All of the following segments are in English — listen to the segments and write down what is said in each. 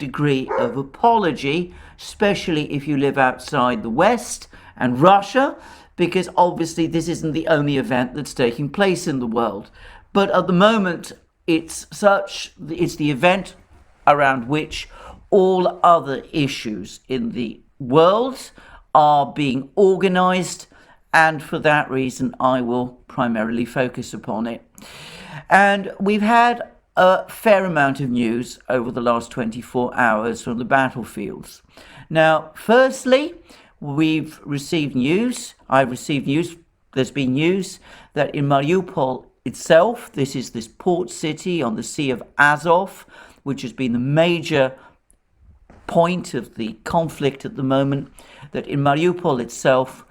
degree of apology, especially if you live outside the West and Russia, because obviously this isn't the only event that's taking place in the world. But at the moment, it's the event around which all other issues in the world are being organized, and for that reason I will primarily focus upon it. And we've had a fair amount of news over the last 24 hours from the battlefields. Now, firstly, I've received news, there's been news that in Mariupol itself, this is this port city on the Sea of Azov, which has been the major point of the conflict at the moment, that in Mariupol itself,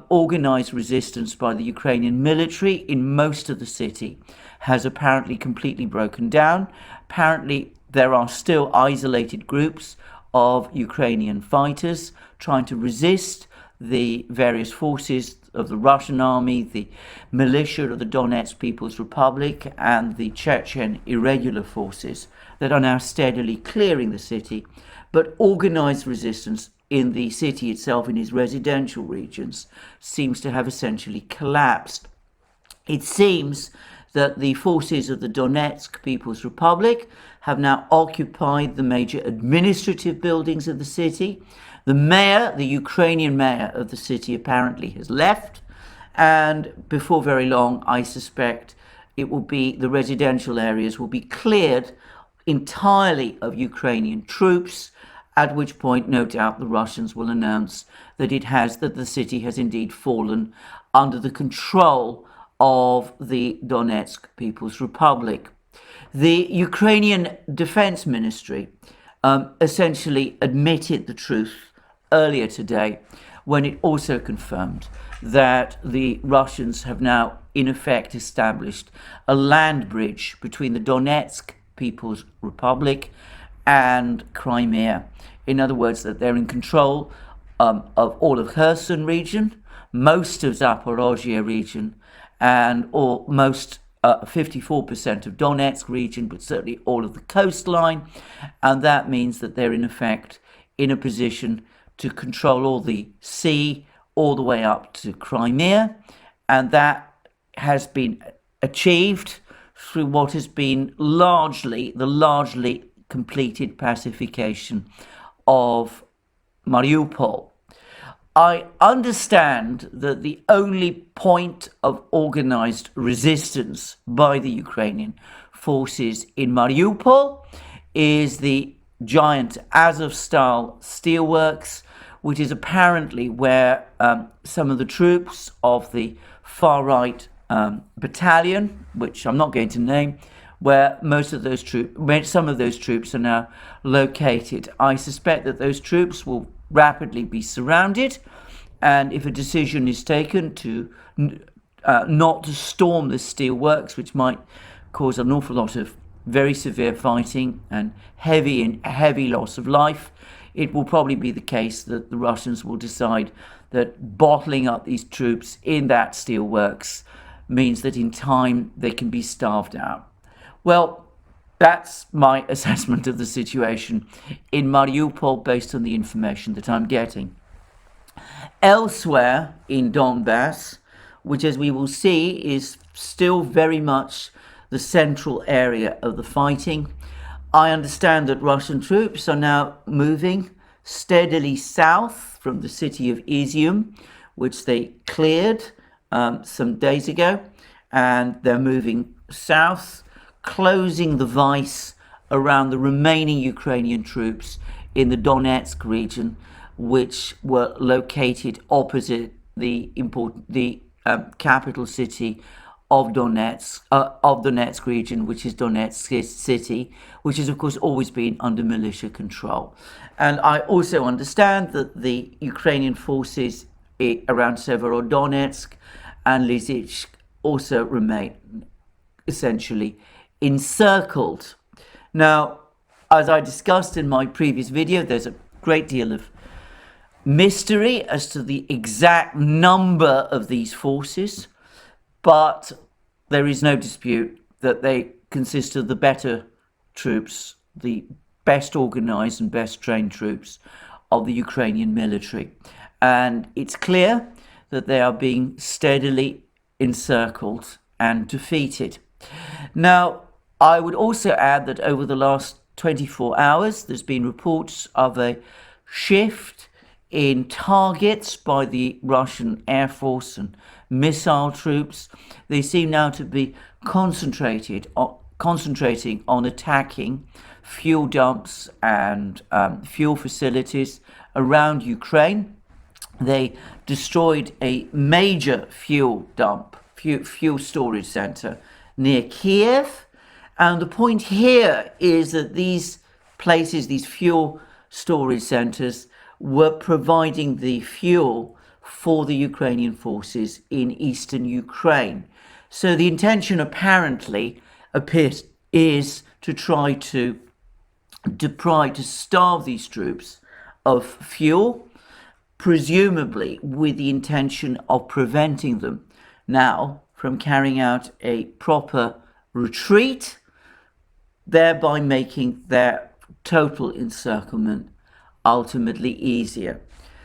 organized resistance by the Ukrainian military in most of the city has apparently completely broken down. Apparently, there are still isolated groups of Ukrainian fighters trying to resist the various forces of the Russian army, the militia of the Donetsk People's Republic, and the Chechen irregular forces that are now steadily clearing the city. But organized resistance in the city itself, in its residential regions, seems to have essentially collapsed. It seems that the forces of the Donetsk People's Republic have now occupied the major administrative buildings of the city. The mayor, the Ukrainian mayor of the city, apparently has left, and before very long, I suspect the residential areas will be cleared entirely of Ukrainian troops, at which point, no doubt, the Russians will announce that the city has indeed fallen under the control of the Donetsk People's Republic. The Ukrainian Defense Ministry essentially admitted the truth earlier today when it also confirmed that the Russians have now in effect established a land bridge between the Donetsk People's Republic and Crimea. In other words, that they're in control of all of Kherson region, most of Zaporozhye region, and almost 54% of Donetsk region, but certainly all of the coastline. And that means that they're in effect in a position to control all the sea all the way up to Crimea. And that has been achieved through what has been the largely completed pacification of Mariupol. I understand that the only point of organized resistance by the Ukrainian forces in Mariupol is the giant Azov-style steelworks, which is apparently where some of the troops of the far-right battalion, which I'm not going to name, where some of those troops are now located. I suspect that those troops will rapidly be surrounded, and if a decision is taken to not to storm the steelworks, which might cause an awful lot of very severe fighting and heavy loss of life, it will probably be the case that the Russians will decide that bottling up these troops in that steelworks means that in time they can be starved out. Well, that's my assessment of the situation in Mariupol based on the information that I'm getting. Elsewhere in Donbass, which as we will see is still very much the central area of the fighting, I understand that Russian troops are now moving steadily south from the city of ETHEREUM, which they cleared some days ago, and they're moving south, closing the vice around the remaining Ukrainian troops in the Donetsk region, which were located opposite the capital city of Donetsk region, which is Donetsk city, which has of course always been under militia control. And I also understand that the Ukrainian forces around Severodonetsk and Lysychansk also remain essentially encircled. Now, as I discussed in my previous video, there's a great deal of mystery as to the exact number of these forces, but there is no dispute that they consist of the better troops, the best organized and best trained troops of the Ukrainian military. And it's clear that they are being steadily encircled and defeated. Now, I would also add that over the last 24 hours, there's been reports of a shift in targets by the Russian Air Force and missile troops. They seem now to be concentrating on attacking fuel dumps and fuel facilities around Ukraine. They destroyed a major fuel dump, fuel storage center near Kiev. And the point here is that these places, these fuel storage centers, were providing the fuel for the Ukrainian forces in eastern Ukraine. So the intention apparently is to try to starve these troops of fuel, presumably with the intention of preventing them now from carrying out a proper retreat, thereby making their total encirclement ultimately easier.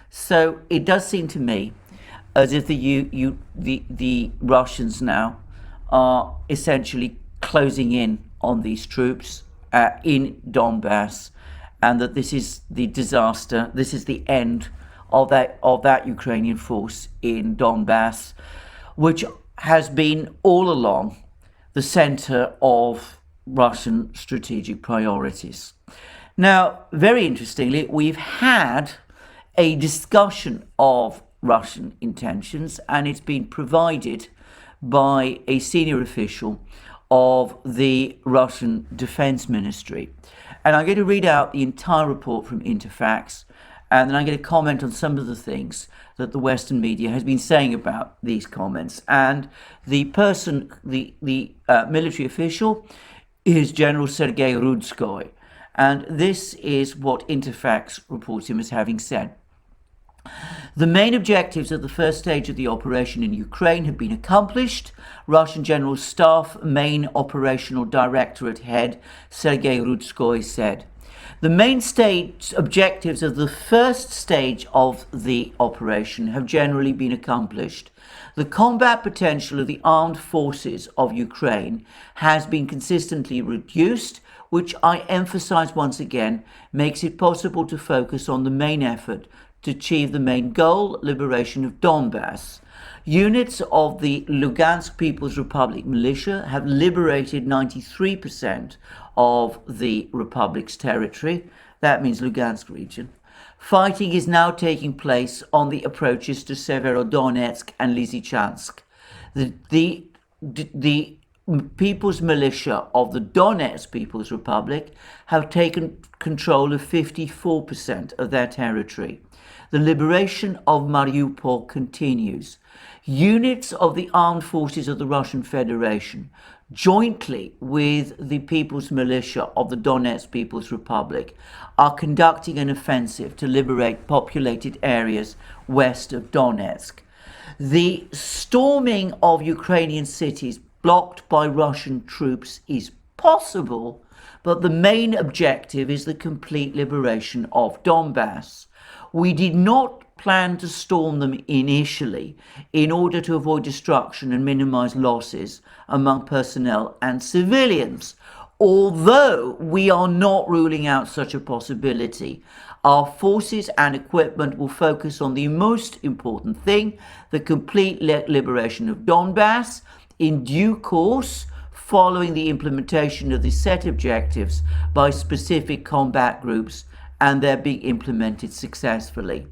So it does seem to me as if the Russians now are essentially closing in on these troops in Donbass, and that this is the disaster. This is the end of that Ukrainian force in Donbass, which has been all along the center of Russian strategic priorities. Now, very interestingly, we've had a discussion of Russian intentions, and it's been provided by a senior official of the Russian Defense Ministry. And I'm going to read out the entire report from Interfax, and then I'm going to comment on some of the things that the Western media has been saying about these comments. And the military official is General Sergei Rudskoy. And this is what Interfax reports him as having said. The main objectives of the first stage of the operation in Ukraine have been accomplished, Russian General Staff Main Operational Directorate Head Sergei Rudskoy said. The main stage objectives of the first stage of the operation have generally been accomplished. The combat potential of the armed forces of Ukraine has been consistently reduced, which I emphasize once again makes it possible to focus on the main effort to achieve the main goal, liberation of Donbass. Units of the Lugansk People's Republic militia have liberated 93% of the Republic's territory. That means Lugansk region. Fighting is now taking place on the approaches to Severodonetsk and Lysychansk. The People's Militia of the Donetsk People's Republic have taken control of 54% of their territory. The liberation of Mariupol continues. Units of the armed forces of the Russian Federation, jointly with the People's Militia of the Donetsk People's Republic, are conducting an offensive to liberate populated areas west of Donetsk. The storming of Ukrainian cities blocked by Russian troops is possible, but the main objective is the complete liberation of Donbass. We did not plan to storm them initially in order to avoid destruction and minimize losses among personnel and civilians. Although we are not ruling out such a possibility, our forces and equipment will focus on the most important thing, the complete liberation of Donbass, in due course, following the implementation of the set objectives by specific combat groups, and they're being implemented successfully.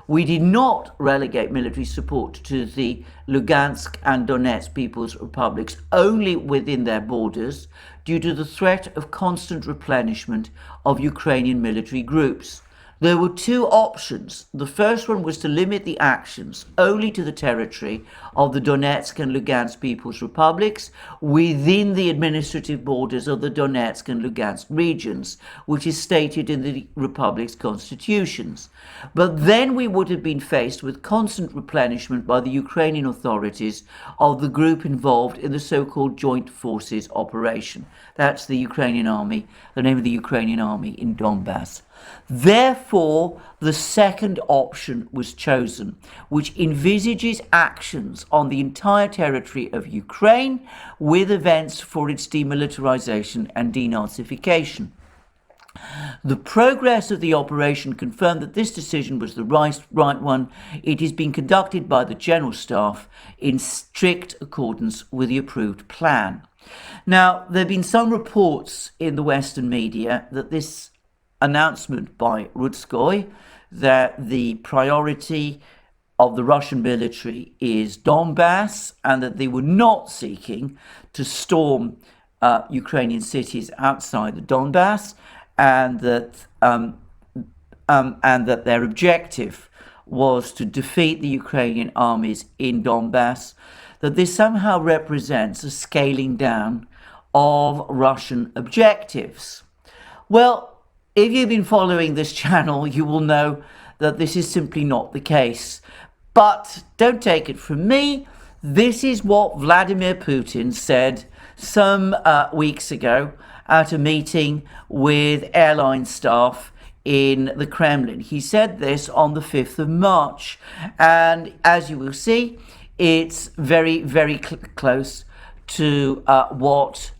We did not relegate military support to the Lugansk and Donetsk People's Republics only within their borders due to the threat of constant replenishment of Ukrainian military groups. There were two options. The first one was to limit the actions only to the territory of the Donetsk and Lugansk People's Republics within the administrative borders of the Donetsk and Lugansk regions, which is stated in the republic's constitutions. But then we would have been faced with constant replenishment by the Ukrainian authorities of the group involved in the so-called Joint Forces operation. That's the Ukrainian army, the name of the Ukrainian army in Donbass. Therefore, the second option was chosen, which envisages actions on the entire territory of Ukraine with events for its demilitarization and denazification. The progress of the operation confirmed that this decision was the right one. It is being conducted by the General Staff in strict accordance with the approved plan. Now, there have been some reports in the Western media that this announcement by Rutskoy that the priority of the Russian military is Donbass and that they were not seeking to storm Ukrainian cities outside the Donbass, and that their objective was to defeat the Ukrainian armies in Donbass, that this somehow represents a scaling down of Russian objectives. Well, if you've been following this channel, you will know that this is simply not the case. But don't take it from me. This is what Vladimir Putin said some weeks ago at a meeting with airline staff in the Kremlin. He said this on the 5th of March. And as you will see, it's very, very close to what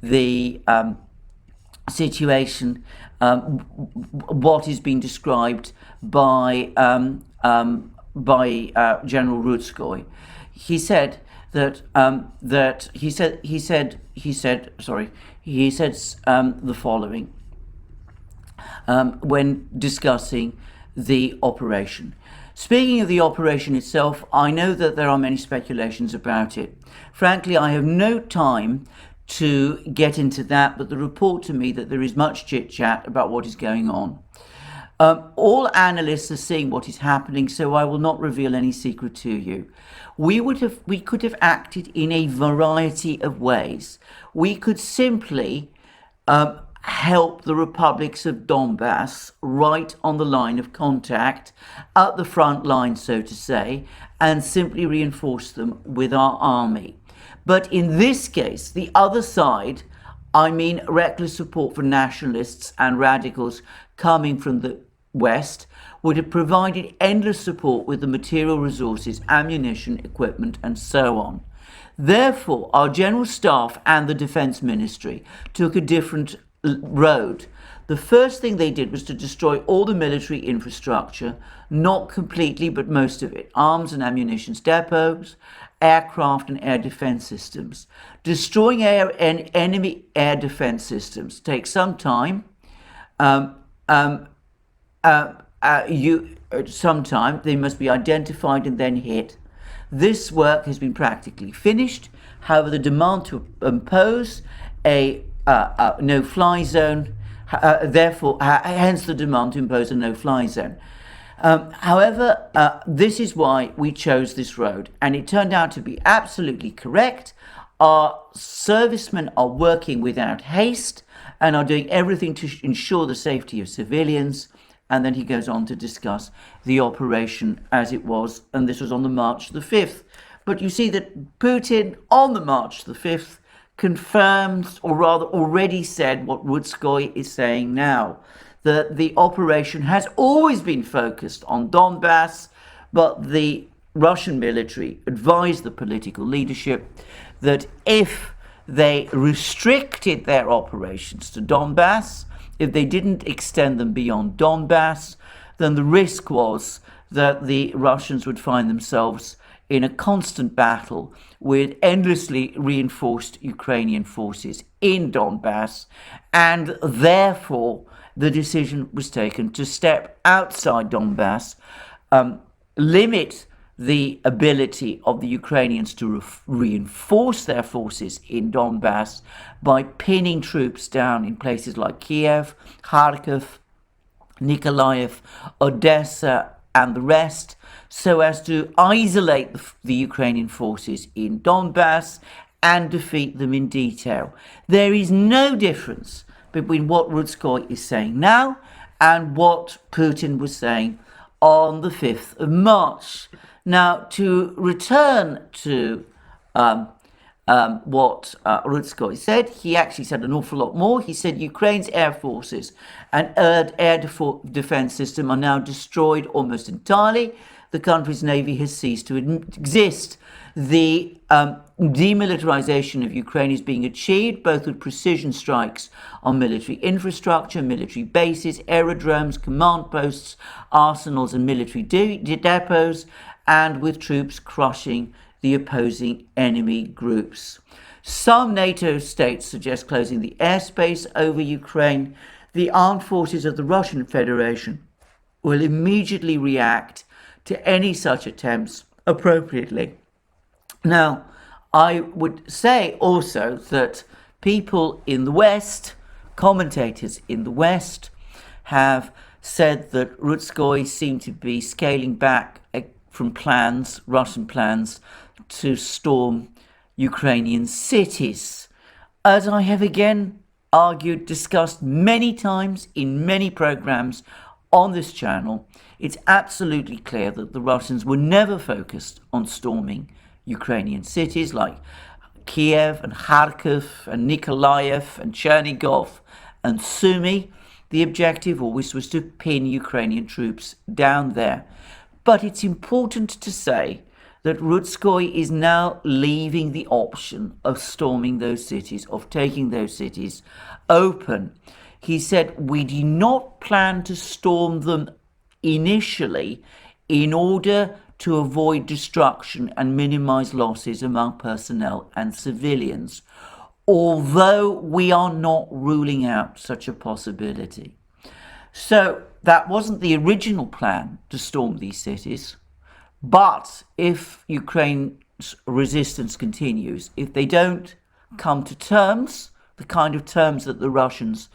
the situation, what is being described by General Rutskoy. He said the following when discussing the operation. Speaking of the operation itself, I know that there are many speculations about it. Frankly, I have no time to get into that, but the report to me that there is much chit-chat about what is going on. All analysts are seeing what is happening, so I will not reveal any secret to you. We could have acted in a variety of ways. We could simply help the republics of Donbass right on the line of contact, at the front line, so to say, and simply reinforce them with our army. But in this case, the other side, I mean reckless support for nationalists and radicals coming from the West, would have provided endless support with the material resources, ammunition, equipment, and so on. Therefore, our General Staff and the Defence Ministry took a different road. The first thing they did was to destroy all the military infrastructure, not completely, but most of it, arms and ammunition depots, aircraft and air defense systems. Destroying enemy air defense systems takes some time. Sometime they must be identified and then hit. This work has been practically finished. However, the demand to impose a no-fly zone, hence the demand to impose a no-fly zone. However, this is why we chose this road, and it turned out to be absolutely correct. Our servicemen are working without haste and are doing everything to ensure the safety of civilians. And then he goes on to discuss the operation as it was, and this was on the March the 5th. But you see that Putin, on the March the 5th, confirms, or rather already said, what Rutskoy is saying now, that the operation has always been focused on Donbass, but the Russian military advised the political leadership that if they restricted their operations to Donbass, if they didn't extend them beyond Donbass, then the risk was that the Russians would find themselves in a constant battle with endlessly reinforced Ukrainian forces in Donbass, and therefore the decision was taken to step outside Donbass, limit the ability of the Ukrainians to reinforce their forces in Donbass by pinning troops down in places like Kiev, Kharkiv, Nikolaev, Odessa, and the rest, so as to isolate the Ukrainian forces in Donbass and defeat them in detail. There is no difference between what Rudskoy is saying now and what Putin was saying on the 5th of March. Now, to return to what Rudskoy said, he actually said an awful lot more. He said Ukraine's air forces and air defense system are now destroyed almost entirely. The country's navy has ceased to exist. The demilitarization of Ukraine is being achieved both with precision strikes on military infrastructure, military bases, aerodromes, command posts, arsenals, and military depots, and with troops crushing the opposing enemy groups. Some NATO states suggest closing the airspace over Ukraine. The armed forces of the Russian Federation will immediately react to any such attempts appropriately. Now, I would say also that people in the West, commentators in the West, have said that Rudskoy seemed to be scaling back from plans, Russian plans, to storm Ukrainian cities. As I have again argued, discussed many times in many programs on this channel, it's absolutely clear that the Russians were never focused on storming Ukrainian cities like Kiev and Kharkiv and Nikolaev and Chernigov and Sumy. The objective always was to pin Ukrainian troops down there. But it's important to say that Rudskoy is now leaving the option of storming those cities, of taking those cities open. He said, we do not plan to storm them initially in order to avoid destruction and minimize losses among personnel and civilians, although we are not ruling out such a possibility. So that wasn't the original plan to storm these cities. But if Ukraine's resistance continues, if they don't come to terms, the kind of terms that the Russians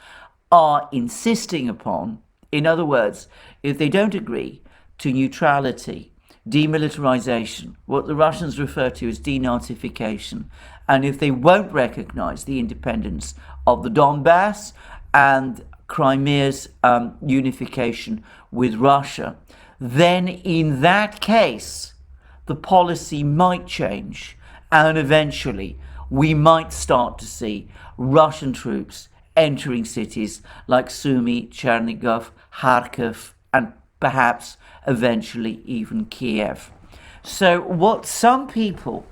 are insisting upon, in other words, if they don't agree to neutrality, demilitarization, what the Russians refer to as denazification, and if they won't recognize the independence of the Donbass and Crimea's unification with Russia, then in that case, the policy might change, and eventually we might start to see Russian troops entering cities like Sumy, Chernigov, Kharkiv, and perhaps eventually even Kiev. So what some people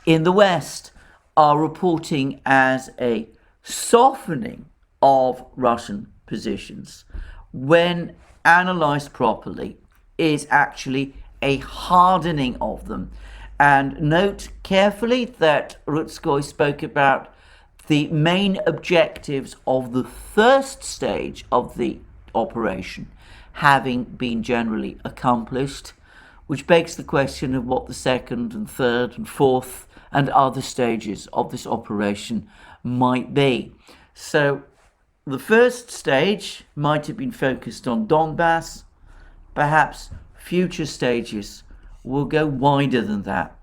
in the West are reporting as a softening of Russian positions, when analysed properly, is actually a hardening of them. And note carefully that Rudskoy spoke about the main objectives of the first stage of the operation having been generally accomplished, which begs the question of what the second and third and fourth and other stages of this operation might be. So the first stage might have been focused on Donbass. Perhaps future stages will go wider than that.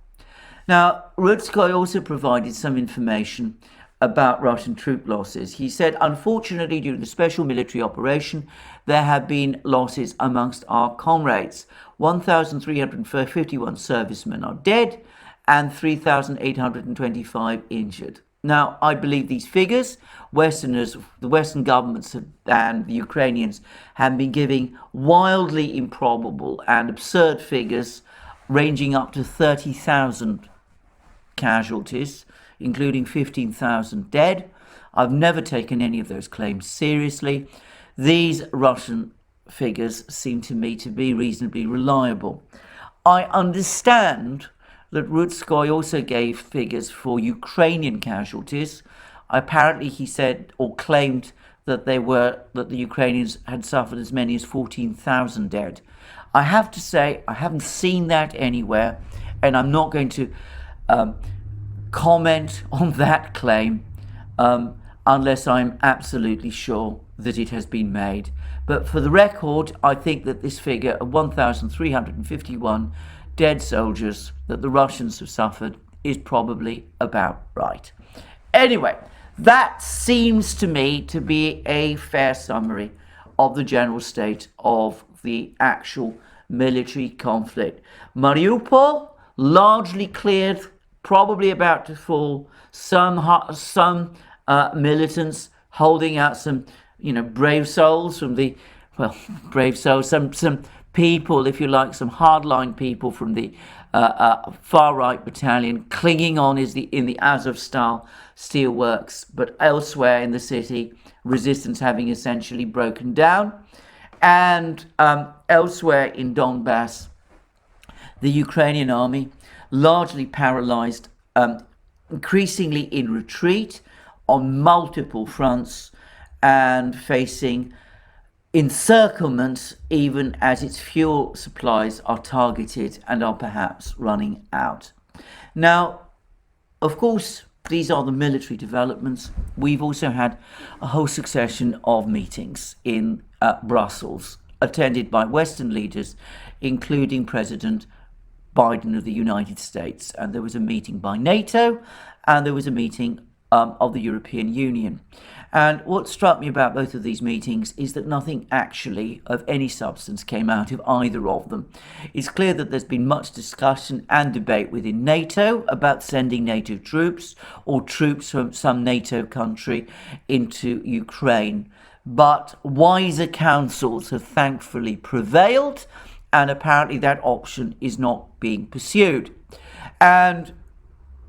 Now, Rudskoy also provided some information about Russian troop losses. He said, unfortunately, during the special military operation, there have been losses amongst our comrades. 1,351 servicemen are dead and 3,825 injured. Now, I believe these figures, the Western governments and the Ukrainians have been giving wildly improbable and absurd figures ranging up to 30,000 casualties, including 15,000 dead. I've never taken any of those claims seriously. These Russian figures seem to me to be reasonably reliable. I understand that Rudskoy also gave figures for Ukrainian casualties. Apparently he said or claimed that the Ukrainians had suffered as many as 14,000 dead. I have to say I haven't seen that anywhere, and I'm not going to comment on that claim. unless I'm absolutely sure that it has been made. But for the record, I think that this figure of 1,351 dead soldiers that the Russians have suffered is probably about right. Anyway, that seems to me to be a fair summary of the general state of the actual military conflict. Mariupol, largely cleared, probably about to fall. Some militants holding out some, brave souls from the, brave souls, some people, if you like, some hardline people from the far right battalion clinging on in the Azovstal steelworks, but elsewhere in the city, resistance having essentially broken down. And elsewhere in Donbass, the Ukrainian army, largely paralyzed, increasingly in retreat on multiple fronts and facing encirclement even as its fuel supplies are targeted and are perhaps running out. Now, of course, these are the military developments. We've also had a whole succession of meetings in Brussels, attended by Western leaders, including President Biden of the United States. And there was a meeting by NATO, and there was a meeting of the European Union. And what struck me about both of these meetings is that nothing actually of any substance came out of either of them. It's clear that there's been much discussion and debate within NATO about sending NATO troops or troops from some NATO country into Ukraine. But wiser counsels have thankfully prevailed, and apparently that option is not being pursued. And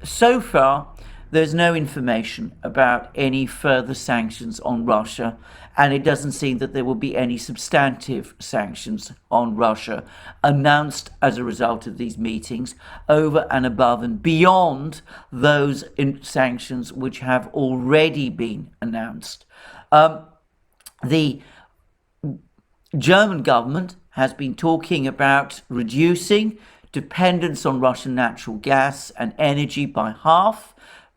so far, there's no information about any further sanctions on Russia, and it doesn't seem that there will be any substantive sanctions on Russia announced as a result of these meetings, over and above and beyond those sanctions which have already been announced. The German government has been talking about reducing dependence on Russian natural gas and energy by half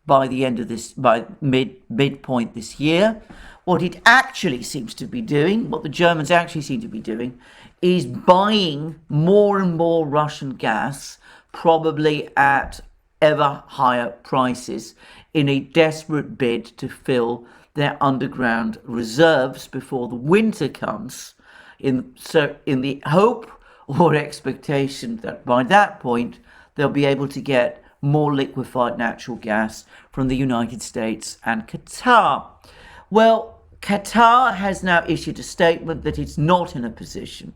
by the end of by midpoint this year. What it actually seems to be doing, what the Germans actually seem to be doing, is buying more and more Russian gas, probably at ever higher prices, in a desperate bid to fill their underground reserves before the winter comes, in the hope or expectation that by that point they'll be able to get more liquefied natural gas from the United States and Qatar. Well, Qatar has now issued a statement that it's not in a position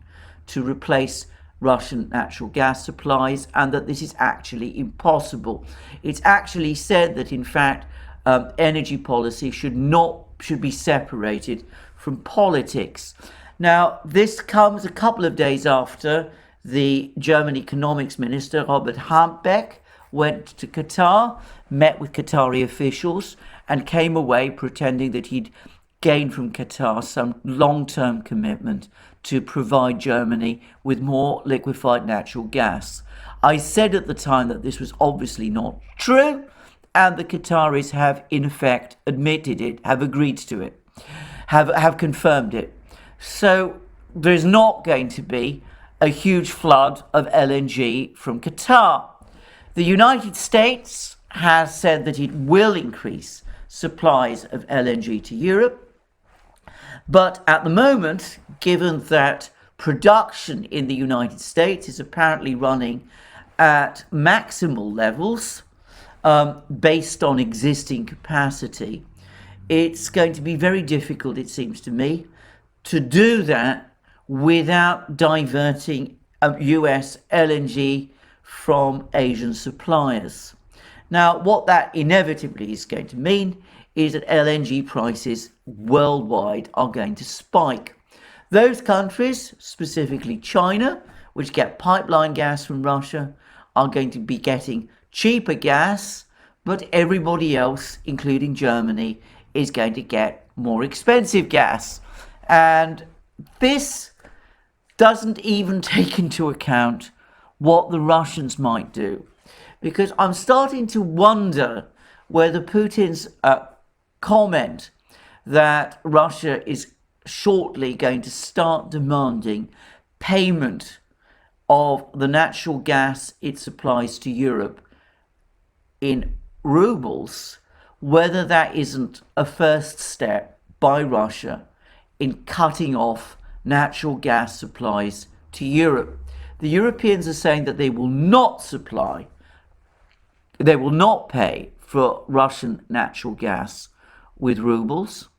to replace Russian natural gas supplies, and that this is actually impossible. It's actually said that, in fact, energy policy should be separated from politics. Now, this comes a couple of days after the German economics minister, Robert Habeck, went to Qatar, met with Qatari officials, and came away pretending that he'd gained from Qatar some long-term commitment to provide Germany with more liquefied natural gas. I said at the time that this was obviously not true, and the Qataris have in effect admitted it, have agreed to it, have confirmed it. So there's not going to be a huge flood of LNG from Qatar. The United States has said that it will increase supplies of LNG to Europe. But at the moment, given that production in the United States is apparently running at maximal levels, based on existing capacity, it's going to be very difficult, it seems to me, to do that without diverting US LNG from Asian suppliers. Now, what that inevitably is going to mean is that LNG prices worldwide are going to spike. Those countries, specifically China, which get pipeline gas from Russia, are going to be getting cheaper gas, but everybody else, including Germany, is going to get more expensive gas. And this doesn't even take into account what the Russians might do, because I'm starting to wonder whether Putin's comment that Russia is shortly going to start demanding payment of the natural gas it supplies to Europe in rubles, whether that isn't a first step by Russia in cutting off natural gas supplies to Europe. The Europeans are saying that they will not pay for Russian natural gas with rubles.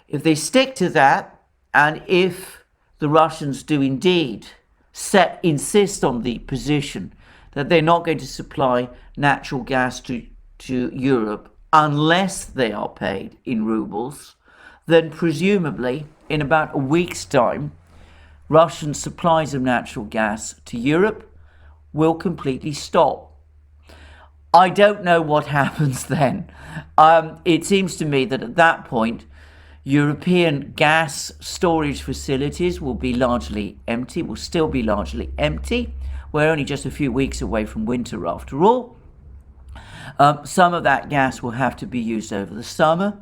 If they stick to that, and if the Russians do indeed insist on the position that they're not going to supply natural gas to Europe unless they are paid in rubles, then presumably in about a week's time, Russian supplies of natural gas to Europe will completely stop. I don't know what happens then. It seems to me that at that point, European gas storage facilities will still be largely empty. We're only just a few weeks away from winter after all. Some of that gas will have to be used over the summer.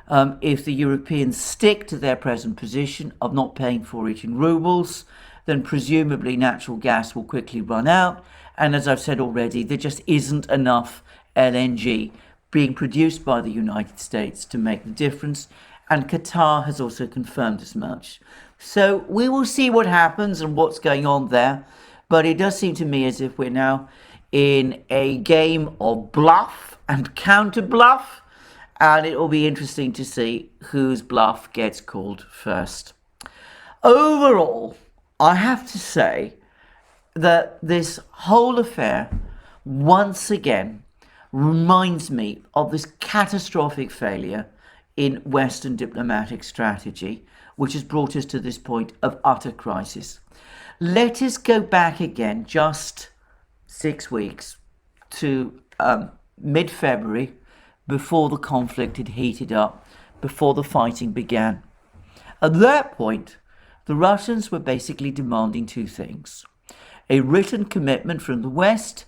If the Europeans stick to their present position of not paying for it in rubles, then presumably natural gas will quickly run out. And as I've said already, there just isn't enough LNG being produced by the United States to make the difference. And Qatar has also confirmed as much. So we will see what happens and what's going on there. But it does seem to me as if we're now in a game of bluff and counter bluff. And it will be interesting to see whose bluff gets called first. Overall, I have to say that this whole affair once again reminds me of this catastrophic failure in Western diplomatic strategy, which has brought us to this point of utter crisis. Let us go back again just 6 weeks to mid-February, before the conflict had heated up, before the fighting began. At that point, the Russians were basically demanding two things: a written commitment from the West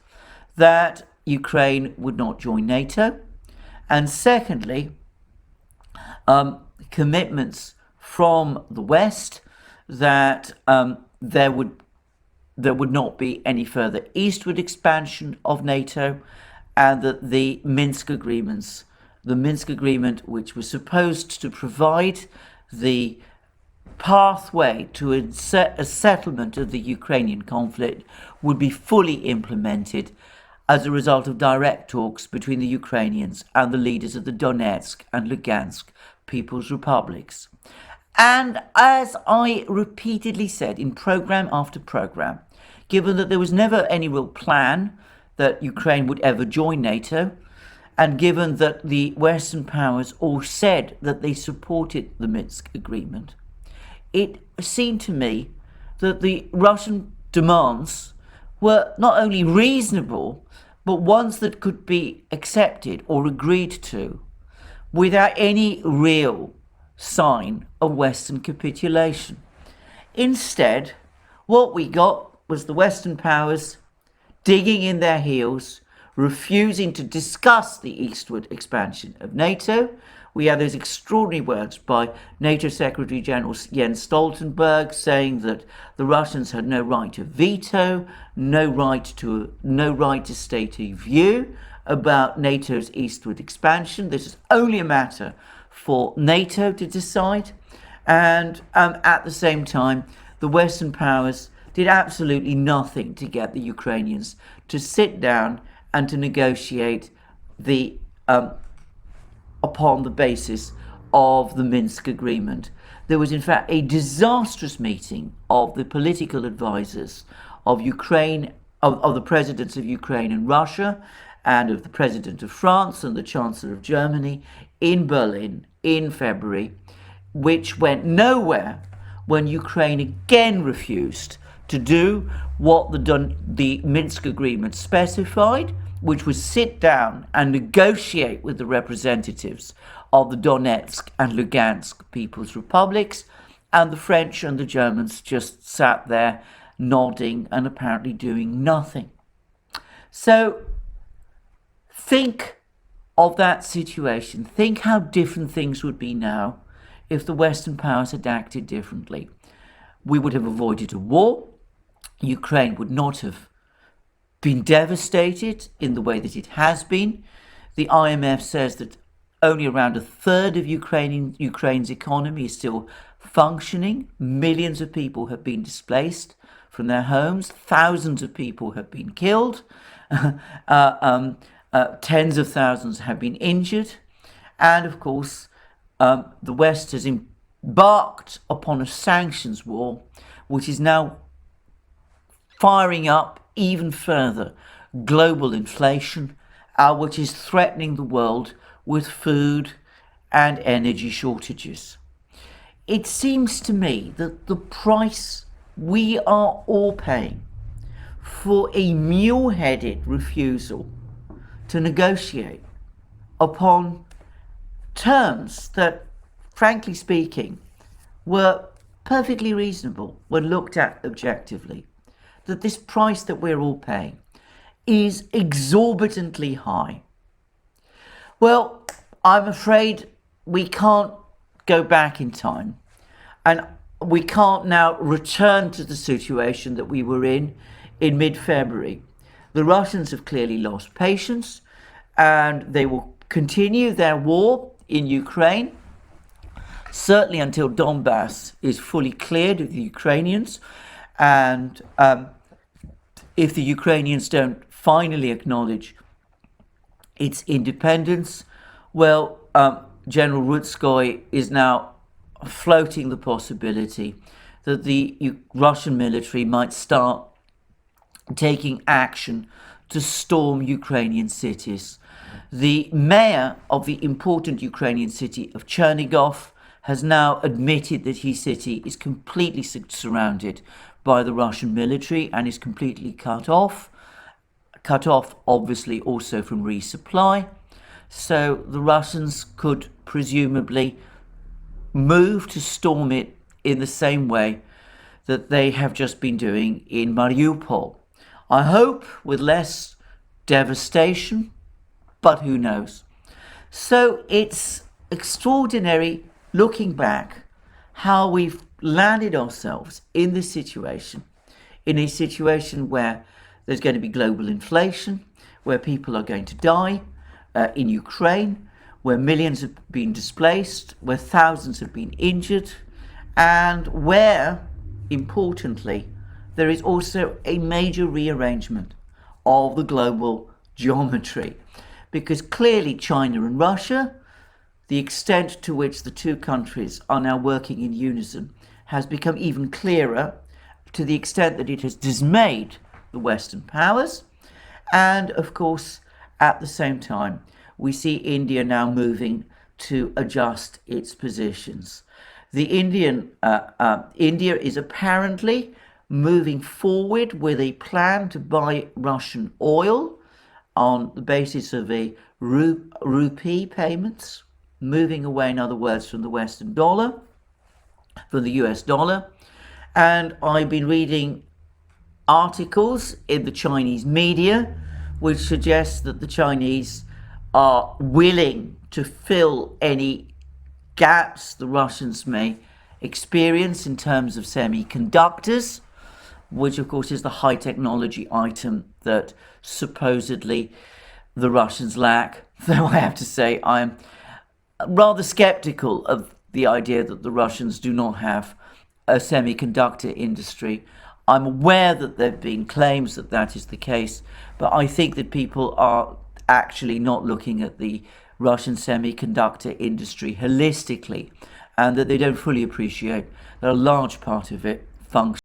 that Ukraine would not join NATO, and secondly, commitments from the West that there would not be any further eastward expansion of NATO, and that the Minsk agreement, which was supposed to provide the pathway to a settlement of the Ukrainian conflict, would be fully implemented as a result of direct talks between the Ukrainians and the leaders of the Donetsk and Lugansk People's Republics. And as I repeatedly said in program after program, given that there was never any real plan that Ukraine would ever join NATO, and given that the Western powers all said that they supported the Minsk agreement, it seemed to me that the Russian demands were not only reasonable, but ones that could be accepted or agreed to without any real sign of Western capitulation. Instead, what we got was the Western powers digging in their heels, refusing to discuss the eastward expansion of NATO. We had those extraordinary words by NATO Secretary General Jens Stoltenberg saying that the Russians had no right to veto, no right to state a view about NATO's eastward expansion. This is only a matter for NATO to decide. And at the same time, the Western powers did absolutely nothing to get the Ukrainians to sit down and to negotiate upon the basis of the Minsk agreement. There was in fact a disastrous meeting of the political advisors of Ukraine, of the presidents of Ukraine and Russia, and of the president of France and the chancellor of Germany in Berlin in February, which went nowhere when Ukraine again refused to do what the Minsk agreement specified, which was sit down and negotiate with the representatives of the Donetsk and Lugansk People's Republics, and the French and the Germans just sat there nodding and apparently doing nothing. So think of that situation, think how different things would be now if the Western powers had acted differently. We would have avoided a war. Ukraine would not have been devastated in the way that it has been. The IMF says that only around a third of Ukraine's economy is still functioning. Millions of people have been displaced from their homes. Thousands of people have been killed. Tens of thousands have been injured. And of course, the West has embarked upon a sanctions war, which is now firing up even further global inflation, which is threatening the world with food and energy shortages. It seems to me that the price we are all paying for a mule-headed refusal to negotiate upon terms that, frankly speaking, were perfectly reasonable when looked at objectively, that this price that we're all paying is exorbitantly high. Well, I'm afraid we can't go back in time, and we can't now return to the situation that we were in mid-February. The Russians have clearly lost patience, and they will continue their war in Ukraine, certainly until Donbass is fully cleared of the Ukrainians. And if the Ukrainians don't finally acknowledge its independence, well, General Rutskoy is now floating the possibility that the Russian military might start taking action to storm Ukrainian cities. The mayor of the important Ukrainian city of Chernigov has now admitted that his city is completely surrounded by the Russian military and is completely cut off obviously also from resupply. So the Russians could presumably move to storm it in the same way that they have just been doing in Mariupol. I hope with less devastation, but who knows. So it's extraordinary looking back how we've landed ourselves in this situation, in a situation where there's going to be global inflation, where people are going to die in Ukraine, where millions have been displaced, where thousands have been injured, and where, importantly, there is also a major rearrangement of the global geometry. Because clearly China and Russia, the extent to which the two countries are now working in unison has become even clearer, to the extent that it has dismayed the Western powers. And of course, at the same time, we see India now moving to adjust its positions. India is apparently moving forward with a plan to buy Russian oil on the basis of a rupee payments, moving away, in other words, from the Western dollar, from the US dollar. And I've been reading articles in the Chinese media which suggest that the Chinese are willing to fill any gaps the Russians may experience in terms of semiconductors, which of course is the high technology item that supposedly the Russians lack. Though I have to say I'm rather skeptical of the idea that the Russians do not have a semiconductor industry. I'm aware that there have been claims that that is the case, but I think that people are actually not looking at the Russian semiconductor industry holistically, and that they don't fully appreciate that a large part of it functions